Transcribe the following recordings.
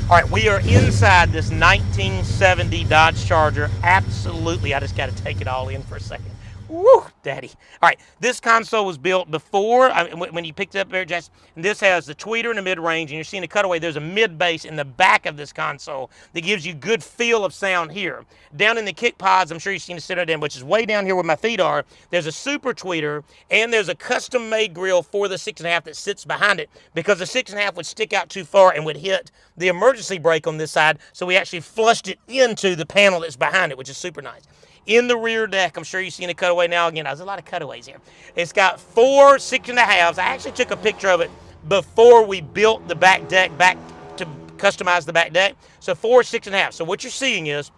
All right, we are inside this 1970 Dodge Charger. Absolutely, I just got to take it all in for a second. Woo, daddy. All right, this console was built before, when you picked it up there, Jackson, and this has the tweeter in the mid-range, and you're seeing the cutaway. There's a mid-bass in the back of this console that gives you good feel of sound here. Down in the kick pods, I'm sure you've seen the center down, which is way down here where my feet are, there's a super tweeter, and there's a custom-made grill for the 6.5 that sits behind it, because the 6.5 would stick out too far and would hit the emergency brake on this side, so we actually flushed it into the panel that's behind it, which is super nice. In the rear deck, I'm sure you've seen a cutaway now. Again, there's a lot of cutaways here. It's got 4 6.5s. I actually took a picture of it before we built the back deck, back to customize the back deck. So 4 6.5. So what you're seeing is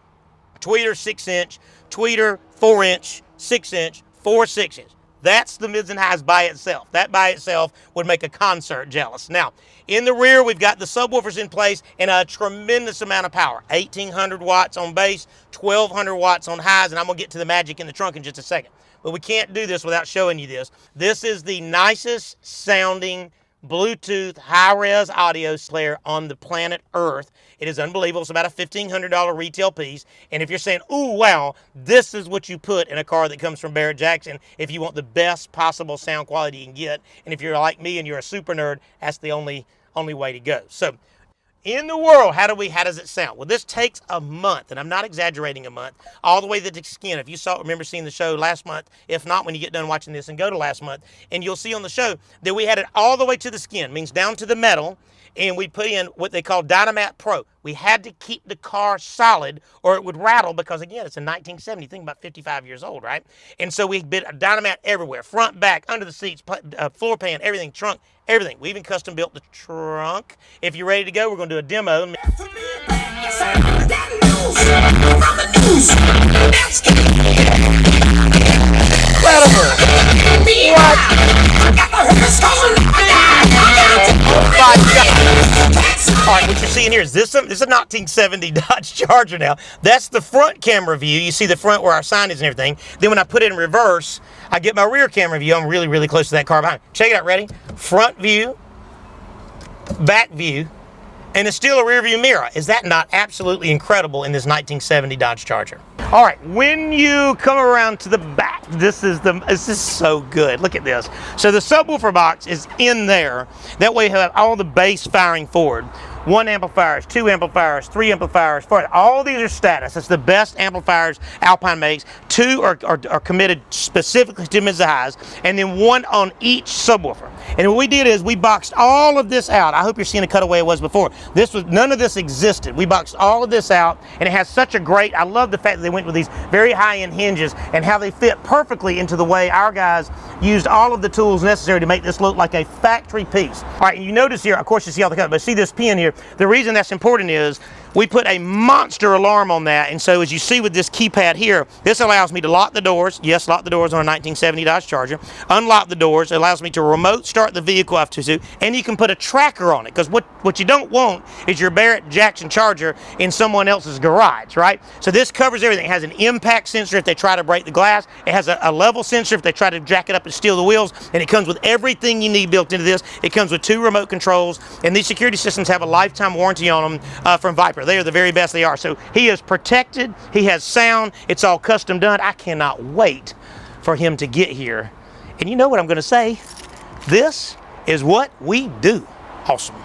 tweeter 6-inch, tweeter 4-inch, 6-inch, 4 6-inch. That's the mids and highs by itself. That by itself would make a concert jealous. Now, in the rear, we've got the subwoofers in place and a tremendous amount of power. 1,800 watts on bass, 1,200 watts on highs, and I'm going to get to the magic in the trunk in just a second. But we can't do this without showing you this. This is the nicest sounding Bluetooth high-res audio player on the planet Earth. It is unbelievable. It's about a $1,500 retail piece. And if you're saying, ooh, wow, this is what you put in a car that comes from Barrett-Jackson if you want the best possible sound quality you can get. And if you're like me and you're a super nerd, that's the only way to go. So in the world, how does it sound? Well, this takes a month, and I'm not exaggerating, a month, all the way to the skin. If you remember seeing the show last month, if not, when you get done watching this and go to last month, and you'll see on the show that we had it all the way to the skin, means down to the metal, and we put in what they call Dynamat Pro. We had to keep the car solid or it would rattle because, again, it's a 1970 thing, about 55 years old, right? And so we bit a Dynamat everywhere, front, back, under the seats, floor pan, everything, trunk, everything. We even custom built the trunk. If you're ready to go, we're going to do a demo. All right, what you're seeing here is this is a 1970 Dodge Charger now. That's the front camera view. You see the front where our sign is and everything. Then when I put it in reverse, I get my rear camera view. I'm really, really close to that car behind me. Check it out, ready? Front view, back view, and it's still a rear view mirror. Is that not absolutely incredible in this 1970 Dodge Charger? All right, when you come around to the back, this is so good. Look at this. So the subwoofer box is in there. That way you have all the bass firing forward. 1 amplifiers, 2 amplifiers, 3 amplifiers, 4. All these are status. It's the best amplifiers Alpine makes. 2 are committed specifically to mids and highs, and then 1 on each subwoofer. And what we did is we boxed all of this out. I hope you're seeing the cutaway it was before. None of this existed. We boxed all of this out, and it has such a great, I love the fact that they went with these very high-end hinges and how they fit perfectly into the way our guys used all of the tools necessary to make this look like a factory piece. All right, and you notice here, of course you see all the cut, but see this pin here. The reason that's important is we put a monster alarm on that, and so as you see with this keypad here, this allows me to lock the doors. Yes, lock the doors on a 1970 Dodge Charger. Unlock the doors. It allows me to remote start the vehicle if to, and you can put a tracker on it, because what you don't want is your Barrett-Jackson Charger in someone else's garage, right? So this covers everything. It has an impact sensor if they try to break the glass. It has a level sensor if they try to jack it up and steal the wheels, and it comes with everything you need built into this. It comes with 2 remote controls, and these security systems have a lifetime warranty on them from Viper. They are the very best they are. So he is protected. He has sound. It's all custom done. I cannot wait for him to get here. And you know what I'm going to say? This is what we do. Awesome.